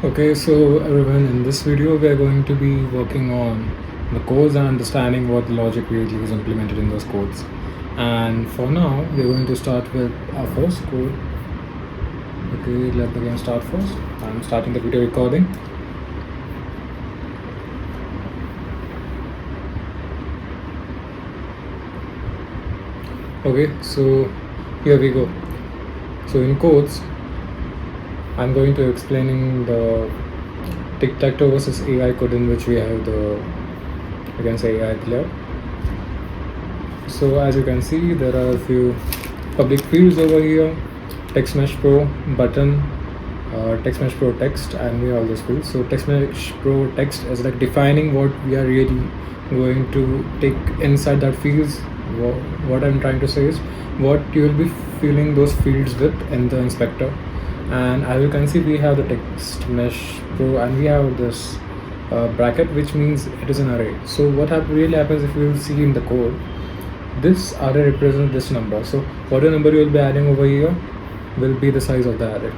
Okay, so everyone, in this video we are going to be working on the codes and understanding what logic really is implemented in those codes. And for now, we are going to start with our first code. Okay, let the game start first. I'm starting the video recording. Okay, so here we go. So in codes, I'm going to explaining the TicTacToe versus AI code in which we have the, you can say, AI player. So as you can see, there are a few public fields over here: text mesh pro, button, text mesh pro text, and we have all those fields. So text mesh pro text is like defining what we are really going to take inside that fields. What I'm trying to say is what you will be filling those fields with in the inspector. And as you can see, we have the text mesh pro and we have this bracket, which means it is an array. So what really happens, if you will see in the code, this array represents this number. So whatever number you will be adding over here will be the size of the array.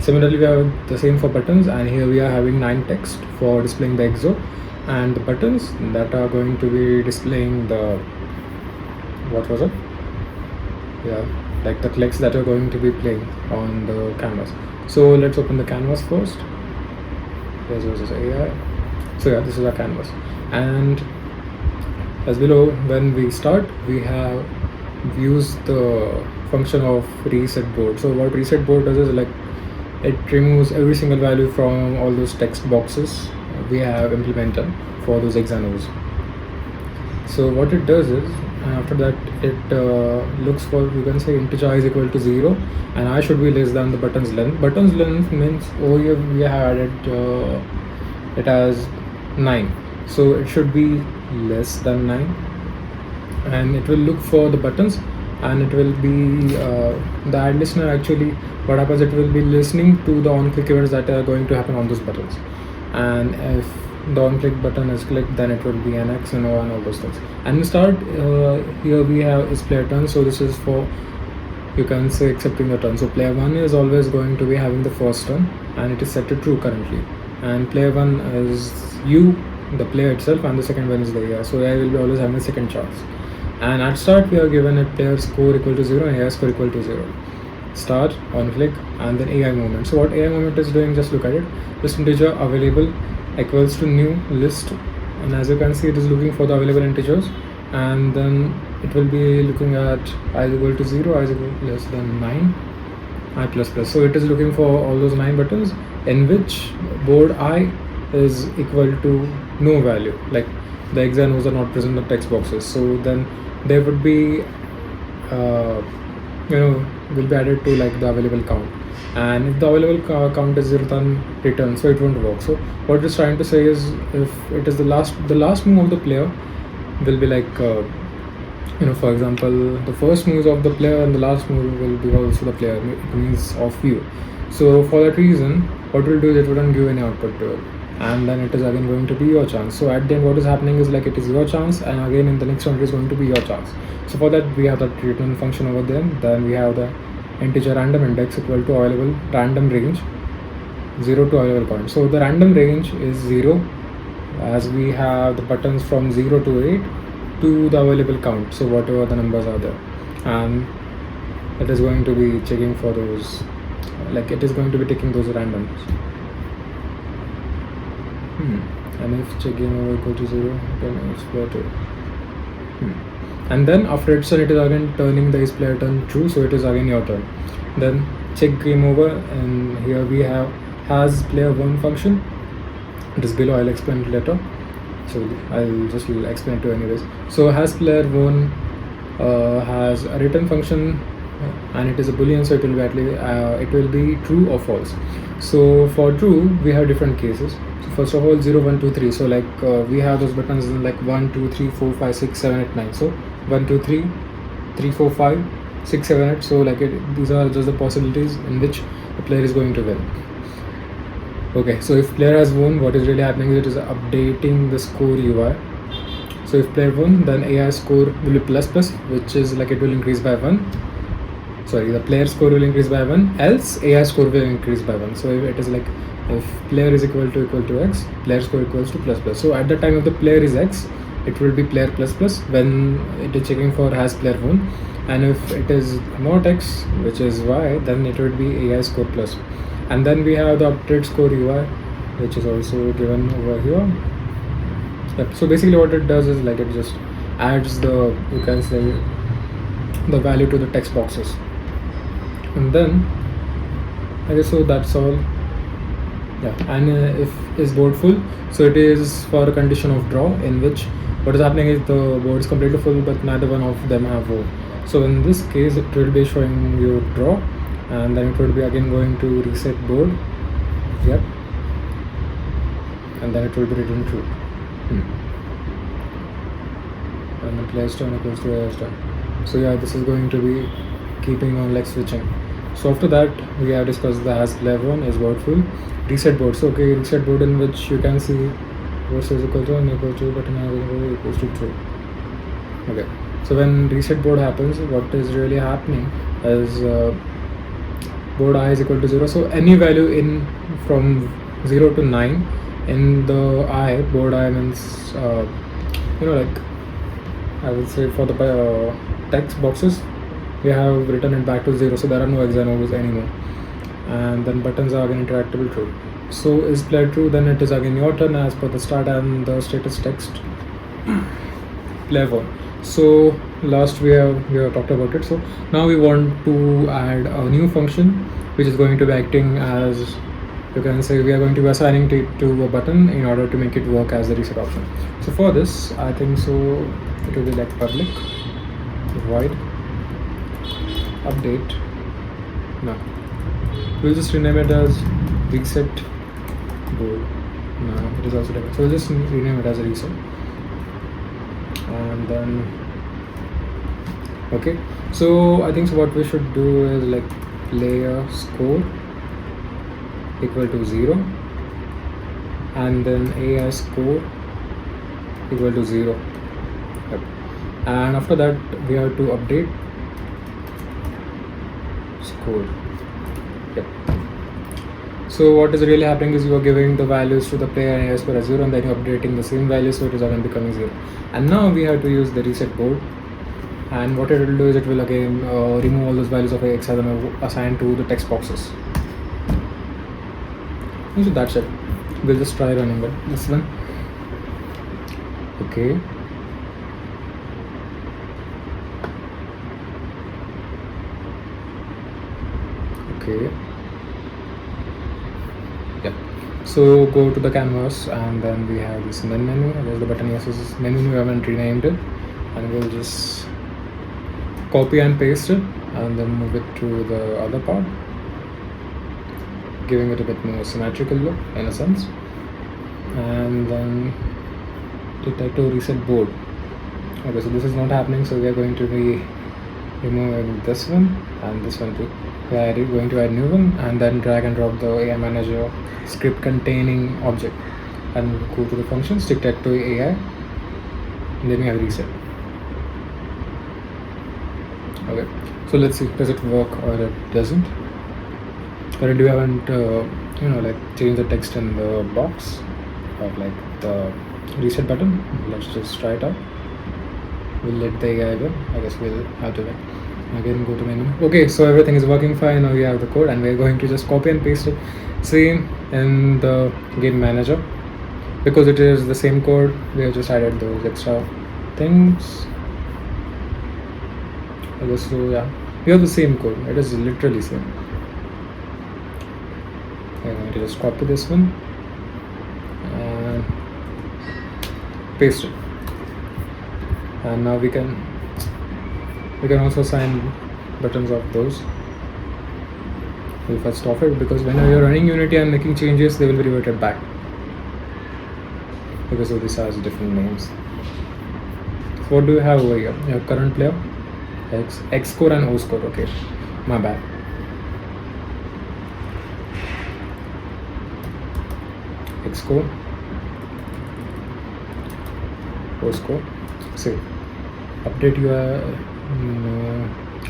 Similarly, we have the same for buttons, and here we are having 9 text for displaying the exo, and the buttons that are going to be displaying the, what was it? Yeah, like the clicks that are going to be playing on the canvas. So let's open the canvas first. This was AI. So yeah, this is our canvas, and as below, when we start, we have used the function of reset board. So what reset board does is like it removes every single value from all those text boxes we have implemented for those examples. So what it does is, after that, it looks for, you can say, integer is equal to 0, and I should be less than the button's length. Button's length means over here we have added it as 9, so it should be less than 9, and it will look for the buttons, and it will be the add listener. Actually, what happens, it will be listening to the on click events that are going to happen on those buttons, and if the on click button is clicked, then it will be an X and O and all those things. And we start here we have is player turn. So this is for, you can say, accepting the turn. So player 1 is always going to be having the first turn, and it is set to true currently, and player 1 is you, the player itself, and the second one is the AI. So AI will be always having a second chance. And at start we are given a player score equal to 0 and AI score equal to 0. Start, on click, and then AI movement. So what AI movement is doing, just look at it. This integer available equals to new list, and as you can see, it is looking for the available integers, and then it will be looking at I is equal to 0, I is equal to less than 9, I plus plus. So it is looking for all those 9 buttons in which board I is equal to no value, like the examples are not present in the text boxes. So then there would be will be added to like the available count, and if the available count is 0, then return, so it won't work. So what it's trying to say is, if it is the last move of the player will be like for example, the first move of the player and the last move will be also the player, it means of you. So for that reason, what we'll do is it wouldn't give any output to it, and then it is again going to be your chance. So at the end, what is happening is like it is your chance, and again in the next round it is going to be your chance. So for that, we have that return function over there. Then we have the integer random index equal to available random range 0 to available count. So the random range is 0, as we have the buttons from 0 to 8 to the available count, so whatever the numbers are there, and it is going to be checking for those, like it is going to be taking those randoms. And if checking over equal to 0, then it's player 2. And then after it's done, it is again turning the is player turn true, so it is again your turn. Then check game over, and here we have has player 1 function. It is below, I'll explain it later, so I'll just explain it to anyways. So has player 1 has a return function, and it is a boolean, so it will be it will be true or false. So for true, we have different cases. So first of all, 0 1 2 3. So like we have those buttons like 1 2 3 4 5 6 7 8 9. So 1 2 3 3 4 5 6 7 8. So like these are just the possibilities in which the player is going to win. Okay, so if player has won, what is really happening is it is updating the score UI. So if player won, then AI score will be plus plus, which is like it will increase by 1. sorry, the player score will increase by 1, else AI score will increase by 1. So if it is like, if player is equal to x, player score equals to plus plus. So at the time of the player is x, it will be player plus plus. When it is checking for has player won, and if it is not x, which is y, then it would be AI score plus. And then we have the update score UI, which is also given over here. Yep. So basically what it does is like it just adds the, you can say, the value to the text boxes. And then I guess so that's all. Yeah. And if is board full, so it is for a condition of draw, in which what is happening is the board is completely full but neither one of them have vote. So in this case it will be showing you draw, and then it would be again going to reset board. Yep. And then it will be written true. And the player's turn equals to AI's turn. So yeah, this is going to be keeping on like switching. So after that we have discussed the has player 1 is board full, reset board. So okay, reset board, in which you can see versus equal to and equal to button equals to true. Okay, so when reset board happens, what is really happening is board I is equal to 0. So any value in from 0 to 9 in the I, board I means like I would say for the text boxes we have written it back to 0, so there are no X and O's anymore. And then buttons are again interactable true. So is player true, then it is again your turn as per the start and the status text player 1. So last we have talked about it. So now we want to add a new function which is going to be acting as, you can say, we are going to be assigning it to a button in order to make it work as the reset option. So for this, I think so it will be like public void update. No, we'll just rename it as reset board. No, it is also different. So we'll just rename it as a reset. And then okay, so I think so what we should do is like player score equal to 0, and then AI score equal to 0. Yep. And after that we have to update score. Yep. So what is really happening is you are giving the values to the player and AI score as 0, and then you're updating the same value, so it is again becoming 0. And now we have to use the reset board, and what it will do is it will again remove all those values of x and assign to the text boxes. So that's it. We'll just try running this one. Okay. Okay. Yeah. So go to the canvas, and then we have this menu. There's the button. Yes, this is menu. We haven't renamed it, and we'll just copy and paste it, and then move it to the other part, giving it a bit more symmetrical look in a sense. And then TicTacToe reset board. Okay, so this is not happening, so we are going to be removing this one and this one too. We are going to add new one, and then drag and drop the AI manager script containing object, and go to the functions TicTacToe AI, and then we have reset. Okay, so let's see, does it work or it doesn't. Currently we haven't changed the text in the box of like the reset button. Let's just try it out. We'll let the AI go. I guess we'll have to again go to menu. Okay, so everything is working fine. Now we have the code, and we're going to just copy and paste it same in the game manager. Because it is the same code, we have just added those extra things. I guess so, yeah. We have the same code. It is literally same. I'm going to just copy this one and paste it. And now we can also assign buttons of those. We'll first stop it, because when you're running Unity and making changes, they will be reverted back, because of this has different names. So what do you have over here? You have current player, X score and O score. Okay, my bad. X score, O score. Save. Update your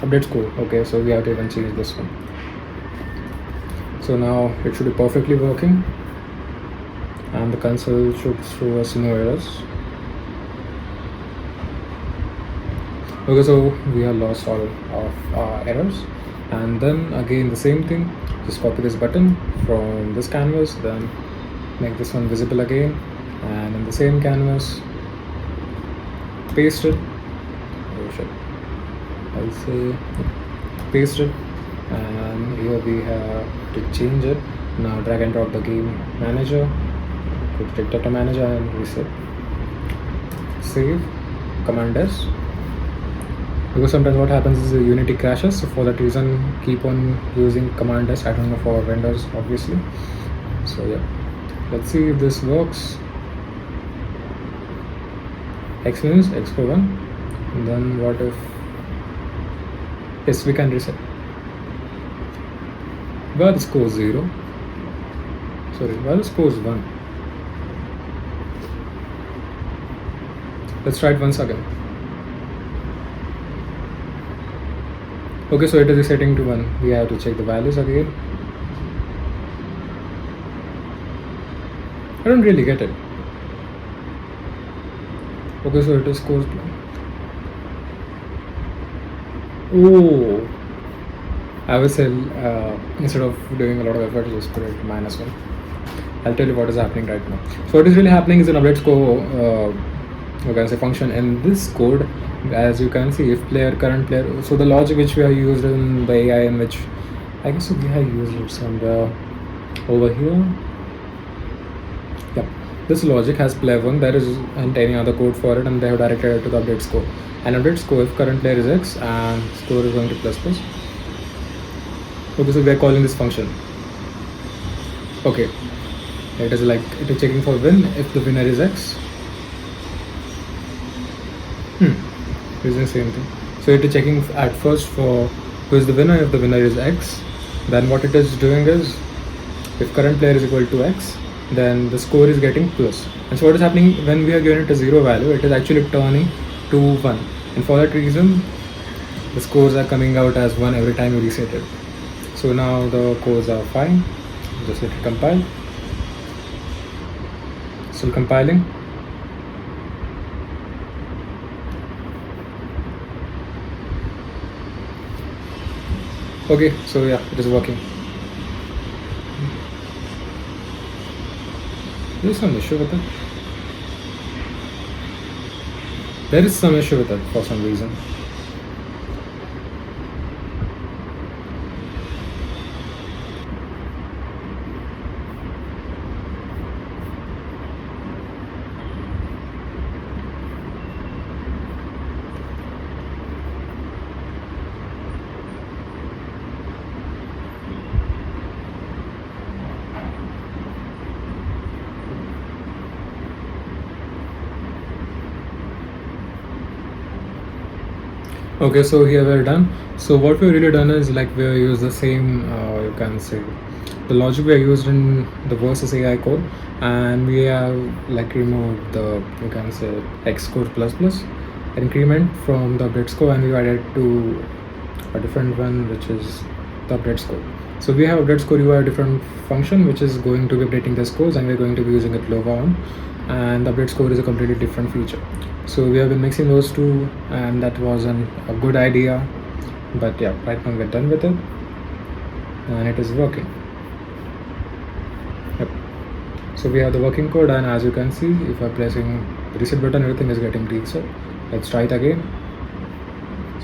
update score. Okay, so we have to even change this one. So now it should be perfectly working, and the console should show us no errors. Okay, so we have lost all of our errors, and then again the same thing, just copy this button from this canvas, then make this one visible again, and in the same canvas paste it. Oh shit, I'll say paste it, and here we have to change it. Now drag and drop the game manager, go to TicTacToe manager and reset, save, command S, because sometimes what happens is the Unity crashes, so for that reason keep on using command S. I don't know for vendors obviously. So yeah, let's see if this works. X means X for 1, and then what if, yes, we can reset, but the score is 0, sorry, well the score is 1. Let's try it once again. Okay, so it is resetting to 1. We have to check the values again. I don't really get it. Okay, so it is scores. Oh, I would say instead of doing a lot of effort, just put it -1. I'll tell you what is happening right now. So what is really happening is an update score, you can say function in this code. As you can see, if player, current player, so the logic which we have used in the AI, in which I guess we have used it somewhere over here. Yep, this logic has player 1, there isn't any other code for it, and they have directed it to the update score. And update score, if current player is X and score is going to plus plus. Okay, so we are calling this function. Okay, it is like, it is checking for win if the winner is X. Using the same thing. So it is checking at first for who is the winner. If the winner is X, then what it is doing is, if current player is equal to X, then the score is getting plus. And so what is happening when we are giving it a 0 value, it is actually turning to 1. And for that reason, the scores are coming out as 1 every time you reset it. So now the codes are fine. Just let it compile. Still compiling. Okay, so yeah, it is working. There is some issue with it. There is some issue with it for some reason. Okay, so here we're done. So what we've really done is, like, we use the same, you can say, the logic we used in the versus AI code, and we have like removed the, you can say, X score plus plus increment from the update score, and we added to a different one, which is the update score. So we have update score UI, different function which is going to be updating the scores, and we're going to be using it lower on, and the update score is a completely different feature. So we have been mixing those two, and that wasn't a good idea, but yeah, right now we're done with it and it is working. Yep. So we have the working code, and as you can see, if I'm pressing the reset button, everything is getting reset. Let's try it again.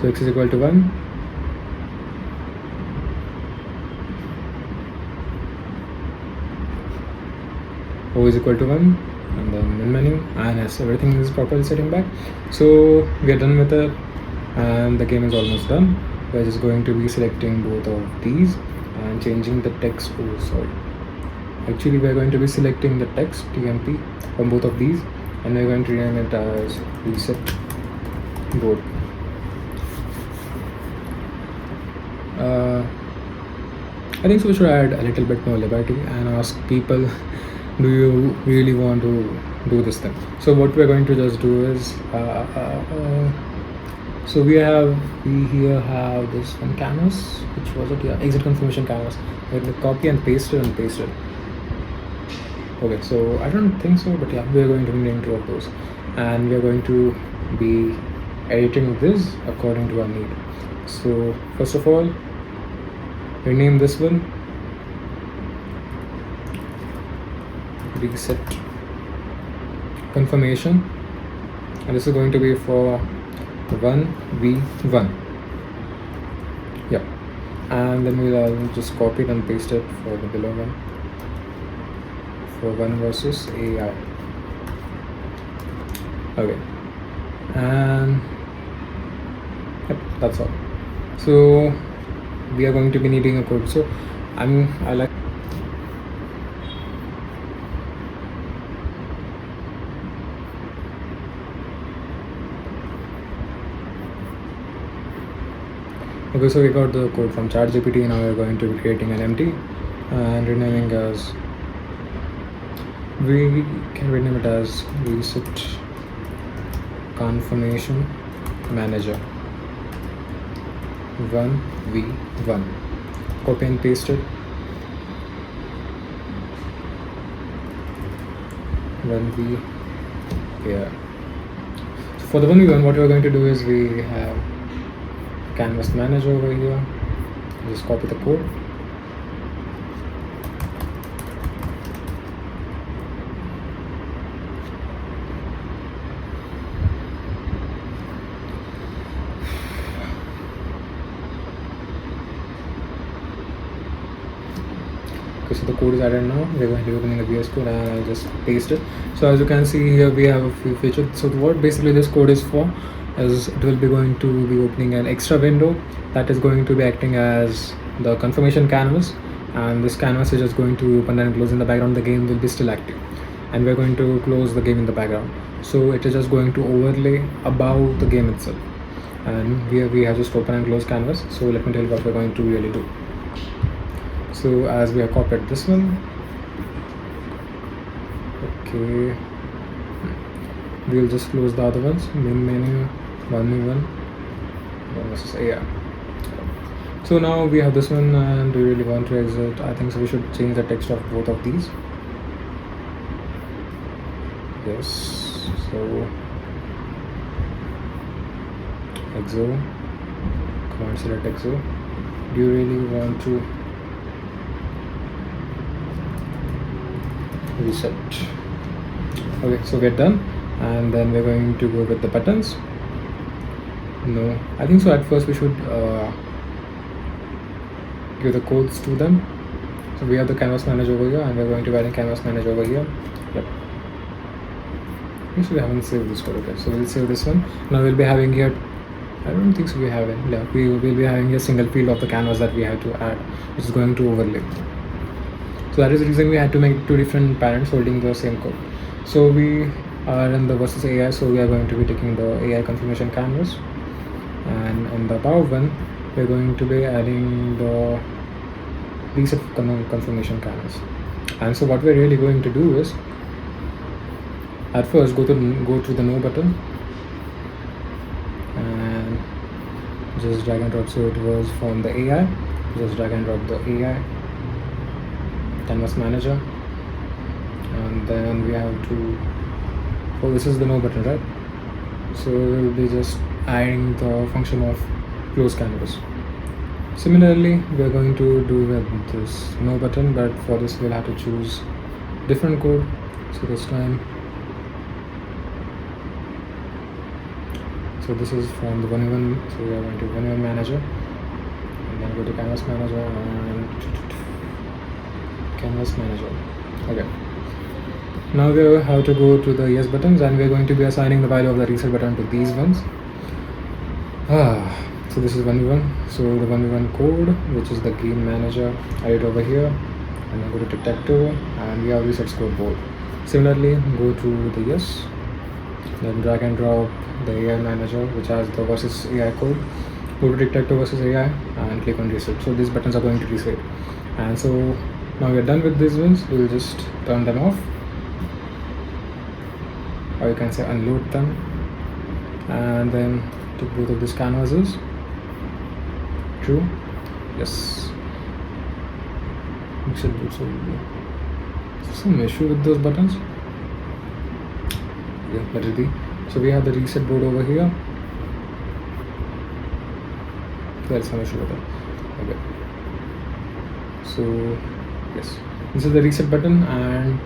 So X is equal to 1. O is equal to 1, and then min menu, and as everything is properly setting back. So we are done with it, and the game is almost done. We're just going to be selecting both of these and changing the text. Oh, sorry. Actually, we're going to be selecting the text TMP from both of these, and we're going to rename it as reset board. I think so we should add a little bit more liberty and ask people, do you really want to do this thing? So what we're going to just do is So we here have this one canvas, which was it? Yeah, exit confirmation canvas. We have copy and paste it and paste it. Okay, so I don't think so, but yeah, we are going to be doing two of those, and we are going to be editing this according to our need. So first of all, rename this one reset confirmation, and this is going to be for 1v1. Yeah, and then we'll just copy it and paste it for the below one for 1 versus AI. Okay, and yep, that's all. So we are going to be needing a code. So I like. Okay, so we got the code from ChatGPT. Now we're going to be creating an empty and renaming as, we can rename it as reset confirmation manager 1v1. Copy and paste it. 1v, yeah. So for the 1v1, what we're going to do is we have canvas manager over here. Just copy the code. Okay, so the code is added now. We're going to be opening the VS Code and I'll just paste it. So as you can see here, we have a few features. So what basically this code is for is it will be going to be opening an extra window that is going to be acting as the confirmation canvas, and this canvas is just going to open and close in the background. The game will be still active, and we're going to close the game in the background. So it is just going to overlay above the game itself, and here we have just open and close canvas. So let me tell you what we're going to really do. So as we have copied this one, okay, we'll just close the other ones. Main menu, 1v1 versus AI. So now we have this one, and we really want to exit. I think so we should change the text of both of these. Yes, so exo, command select exo. Do you really want to reset? Okay, so we're done, and then we're going to go with the buttons. No, I think so at first we should give the codes to them. So we have the canvas manager over here, and we're going to add a canvas manager over here. Yep. So we haven't saved this code. Okay, so we'll save this one. Now we'll be having here, I don't think so we have it. Yeah, we will be having a single field of the canvas that we have to add, which is going to overlay. So that is the reason we had to make two different parents holding the same code. So we are in the versus AI, so we are going to be taking the AI confirmation canvas, and in the above one we're going to be adding the reset confirmation canvas. And so what we're really going to do is, at first go to the no button and just drag and drop. So it was from the AI, just drag and drop the AI canvas manager, and then we have to, oh, this is the no button, right? So we'll be just adding the function of close canvas. Similarly, we're going to do with this no button, but for this we'll have to choose different code. So this time, so this is from the 1v1, so we are going to 1v1 manager, and then go to canvas manager and canvas manager. Okay, now we have to go to the yes buttons, and we're going to be assigning the value of the reset button to these ones. So this is 1v1, so the 1v1 code, which is the game manager, add it over here, and then go to TicTacToe, and we have reset scoreboard. Similarly, go to the yes, then drag and drop the AI manager, which has the versus AI code, go to TicTacToe versus AI and click on reset. So these buttons are going to reset, and so now we're done with these ones. We will just turn them off, or you can say unload them, and then tick both of these canvases. True. Yes. Mixed boots will be. Some issue with those buttons. Yeah, let it be. So we have the reset board over here. There's some issue with it. Okay. So yes, this is the reset button, and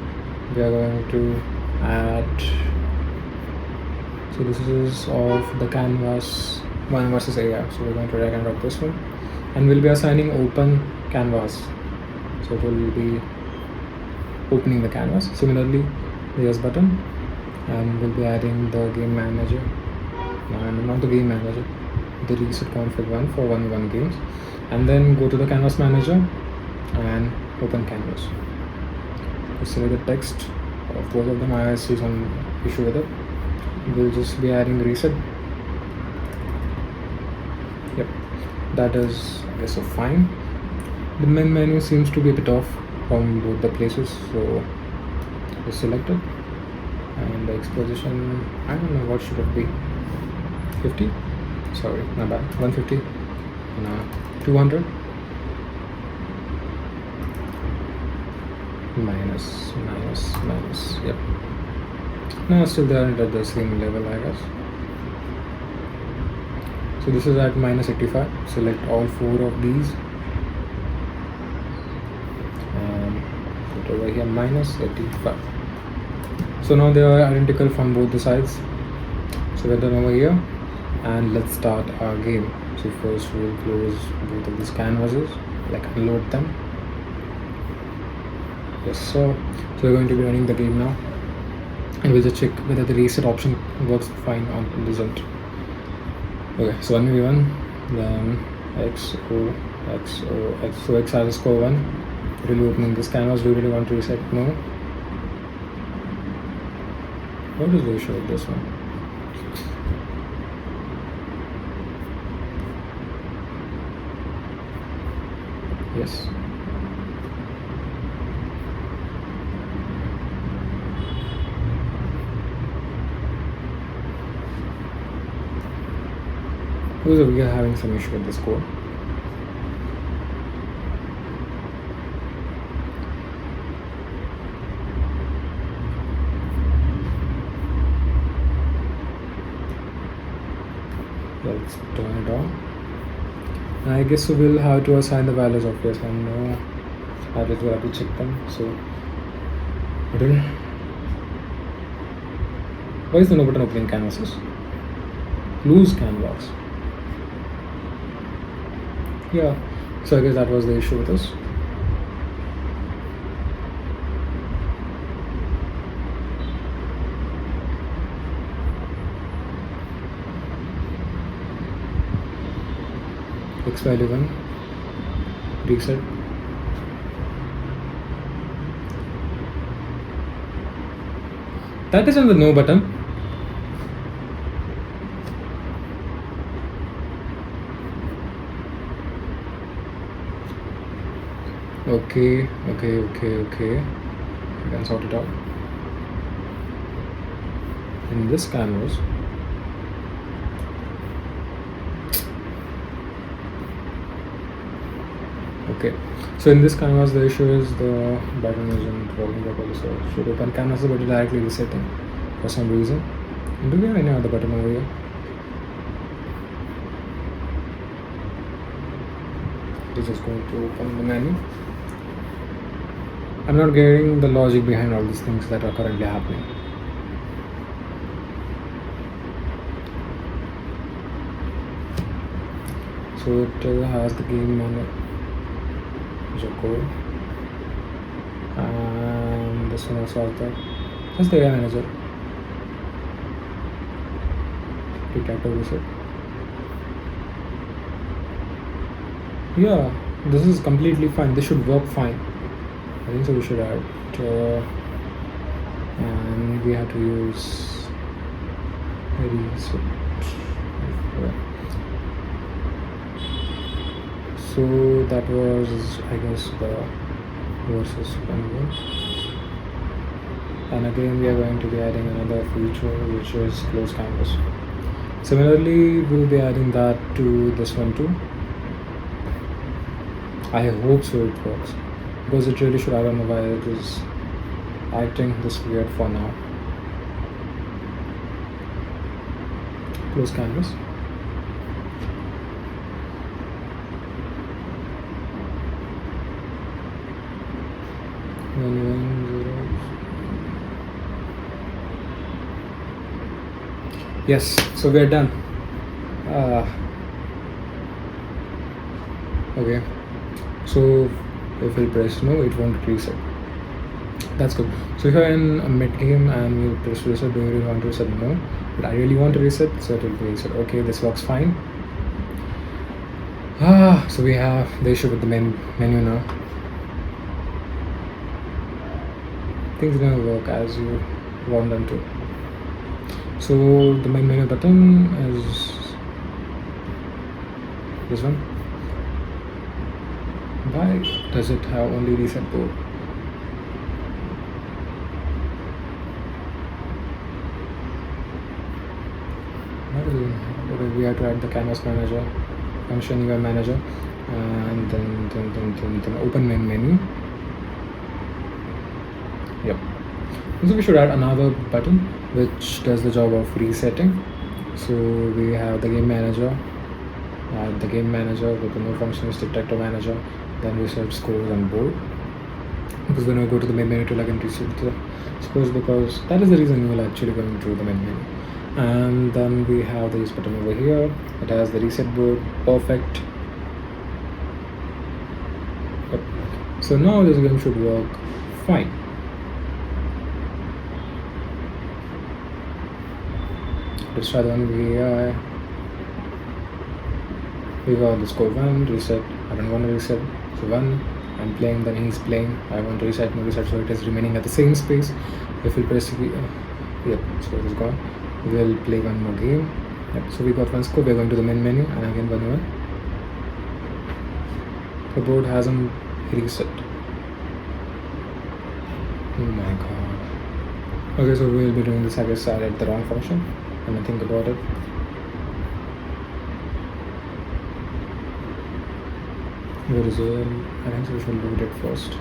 we are going to add. So this is of the canvas 1 versus AI. So we're going to drag and drop this one, and we'll be assigning open canvas. So it will be opening the canvas. Similarly, the yes button, and we'll be adding the game manager. No, not the game manager. The reset config one for 1v1 games, and then go to the canvas manager and open canvas. Select the text of both of them. I see some issue with it. We'll just be adding reset. Yep, that is, I guess, so fine. The main menu seems to be a bit off from both the places, so just select it. And the exposition, I don't know, what should it be? 50? Sorry, not bad. 150. No, 200. Minus. Yep. No, still they aren't at the same level, I guess. So this is at minus 85. Select all 4 of these. And put over here minus 85. So now they are identical from both the sides. So we're done over here. And let's start our game. So first we'll close both of these canvases, like unload them. Yes, so we're going to be running the game now, and we'll just check whether the reset option works fine or it doesn't. Okay, so 1v1, then X, so X has a score 1. Really opening this canvas. Do you really want to reset? No. What is the issue with this one? Yes. So we are having some issue with this code. Let's turn it on. And I guess we'll have to assign the values of yes and no. I just will have to check them. So why is the no button opening canvases? Lose canvas. Yeah, so I guess that was the issue with us. X value 1, reset. That is on the no button. Okay. You can sort it out. In this canvas, okay. So in this canvas, the issue is the button isn't working properly. So it should open canvas, but it's directly resetting for some reason. And do we have any other button over here? It's just going to open the menu. I'm not getting the logic behind all these things that are currently happening. So it has the game manager code, and this one also has that's the AI manager. Tic Tac Toe reset. Yeah, this is completely fine. This should work fine. I think so. We should add, and we have to use reset. So that was, I guess, the versus 1. And again, we are going to be adding another feature, which is close canvas. Similarly, we'll be adding that to this one too. I hope so it works, because it really should. I don't know why it is acting this weird for now. Close canvas. Yes, so we're done. Okay, so if we press no, it won't reset. That's good. So if you're in a mid game and you press reset, do you really want to reset? No, but I really want to reset, so it will be reset. Okay, this works fine. So we have the issue with the menu now. Things don't work as you want them to. So the main menu button is this one. Why does it have only reset board? Okay, we have to add the canvas manager function, UI manager, and then open main menu. Yep. So we should add another button which does the job of resetting. So we have the game manager. Add the game manager with the new function is TicTacToe manager. Then we set scores and board, because when I go to the main menu to again reset the scores, because that is the reason you will actually go into the main menu. And then we have this button over here. It has the reset board. Perfect. Yep. So now this game should work fine. Let's try the one AI. We got the score 1, reset. I don't want to reset. So 1, I'm playing, then he's playing. I want to reset, no reset, so it is remaining at the same space. If we press yep, so it is gone. We'll play one more game. Yep, so we got one score. We're going to the main menu and again 1-1. The board hasn't reset. Oh my god. Okay, so we'll be doing this. I guess I added the wrong function when I think about it. Where is it? I think so we should load it first.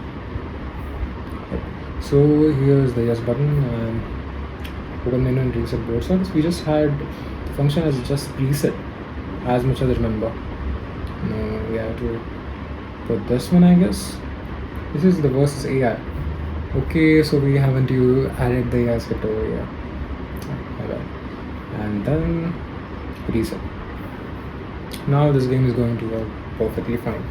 Yep. So here's the yes button and open menu and reset board. So we just had the function as just preset, as much as I remember. No, we have to put this one, I guess. This is the versus AI. Okay, so we haven't added the AI script over here. My bad. And then reset. Now this game is going to work perfectly fine.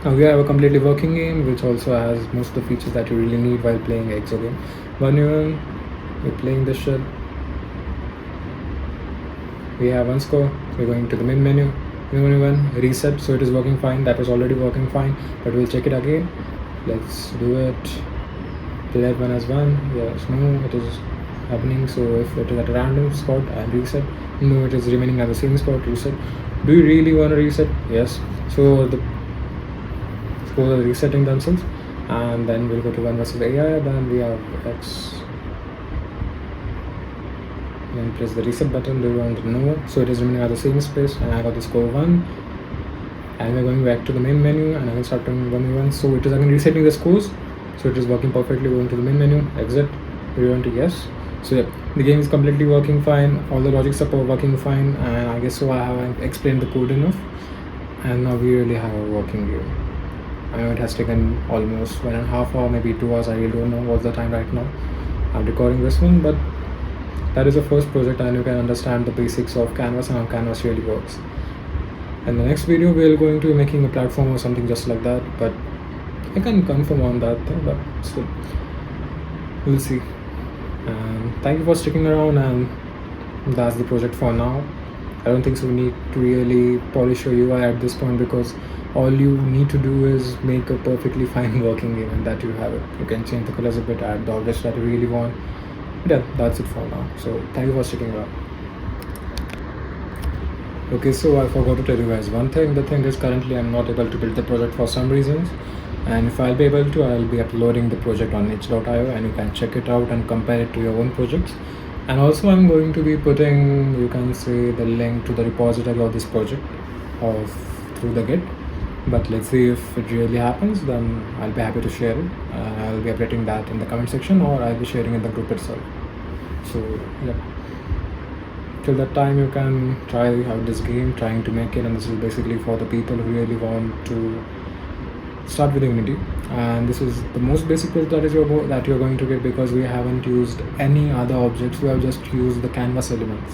Now we have a completely working game which also has most of the features that you really need while playing EXO game. We're playing this shit. We have one score. We're going to the main menu. Reset, so it is working fine. That was already working fine, but we'll check it again. Let's do it. Play one as one. Yes, no, it is happening. So if it is at a random spot and reset, no, it is remaining at the same spot. Reset. Do you really want to reset? Yes. So the scores are resetting themselves, and then we'll go to 1 versus AI. Then we have X. Then press the reset button. Do you want to know? So it is remaining at the same space, and I got the score 1. And we're going back to the main menu, and I can start doing 1v1. So it is again resetting the scores. So it is working perfectly. Going to the main menu, exit. We want to yes. So yeah, the game is completely working fine. All the logics are working fine, and I guess so I have explained the code enough. And now we really have a working game. I know it has taken almost 1.5 hours, maybe 2 hours. I really don't know what's the time right now. I'm recording this one, but that is the first project, and you can understand the basics of Canvas and how Canvas really works. In the next video, we're going to be making a platform or something just like that, but I can't confirm on that thing, but still, we'll see. And thank you for sticking around, and that's the project for now. I don't think so we need to really polish your UI at this point, because all you need to do is make a perfectly fine working game, and that you have it. You can change the colors a bit, add the objects that you really want. But yeah, that's it for now. So thank you for sticking around. Okay, so I forgot to tell you guys one thing. The thing is, currently I'm not able to build the project for some reasons, and if I'll be able to, I'll be uploading the project on itch.io, and you can check it out and compare it to your own projects. And also I'm going to be putting, you can say, the link to the repository of this project of through the Git. But let's see if it really happens, then I'll be happy to share it. I'll be updating that in the comment section, or I'll be sharing in the group itself. So yeah, till that time you can try out this game, trying to make it. And this is basically for the people who really want to start with Unity. And this is the most basic tool that you're going to get, because we haven't used any other objects. We have just used the canvas elements,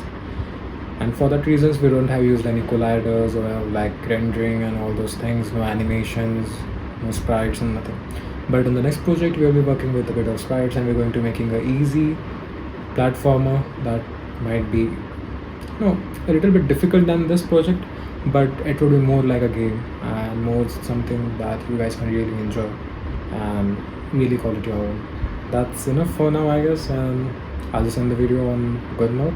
and for that reasons we don't have used any colliders or like rendering and all those things. No animations, no sprites, and nothing. But in the next project we will be working with a bit of sprites, and we're going to making a easy platformer that might be a little bit difficult than this project, but it would be more like a game and more something that you guys can really enjoy and really call it your own. That's enough for now, I guess, and I'll just end the video on good note.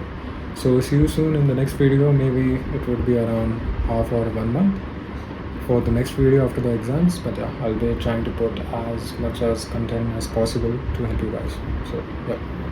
So see you soon in the next video. Maybe it would be around half or 1 month for the next video after the exams. But yeah, I'll be trying to put as much as content as possible to help you guys. So yeah.